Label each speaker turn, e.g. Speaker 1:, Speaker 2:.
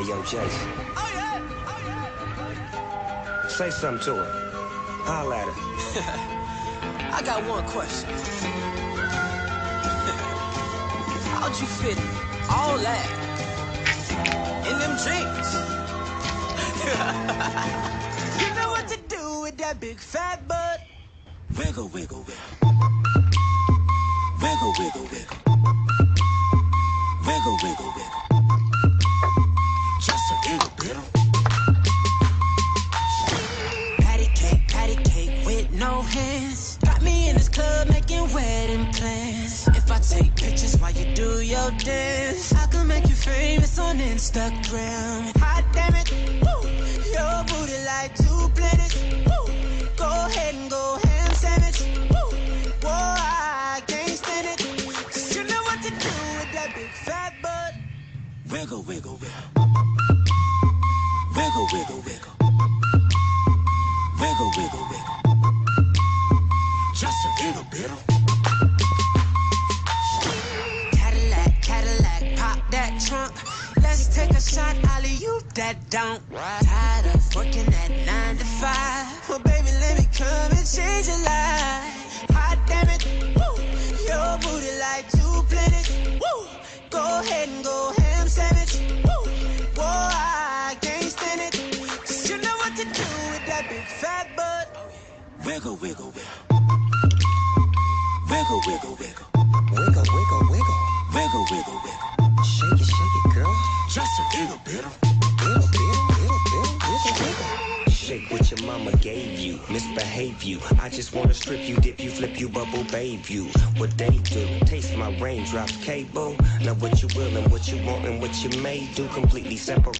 Speaker 1: yo, Jason.
Speaker 2: Oh yeah, oh yeah.
Speaker 1: Say something to her. Holla at her.
Speaker 2: I got one question. How'd you fit all that in them jeans? You know what to do with that big fat butt. Wiggle, wiggle, wiggle. Wiggle, wiggle, wiggle. Wiggle, wiggle, wiggle. Just a little bit. Patty cake with no hands. Got me in this club making wedding plans. If I take pictures while you do your dance, I can make you famous on Instagram. Hot damn it, woo. Your booty like 2 planets. Woo. Go ahead and go ham sandwich. Woo. Whoa, I can't stand it. 'Cause you know what to do with that big fat butt. Wiggle, wiggle, wiggle. Wiggle, wiggle, wiggle. Wiggle, wiggle, wiggle. Just a little bit. Cadillac, Cadillac, pop that trunk. Let's take a shot, alley-oop that don't. Tired of working at 9 to 5. Well, baby, let me come and change your life. Hot damn it, woo. Your booty like 2 planets. Woo. Go ahead and go ham sandwich. Woo. Whoa, I can't stand it. 'Cause you know what to do with that big fat butt. Wiggle, wiggle, wiggle. Wiggle, wiggle, wiggle.
Speaker 1: Wiggle, wiggle, wiggle.
Speaker 2: Wiggle, wiggle, wiggle.
Speaker 1: Shake it, girl.
Speaker 2: Just a little bit.
Speaker 1: Wiggle, wiggle, wiggle. Shake what your mama gave you. Misbehave you. I just wanna strip you, dip you, flip you, bubble babe you. What they do. Taste my raindrops cable. Now what you will and what you want and what you may do. Completely separate.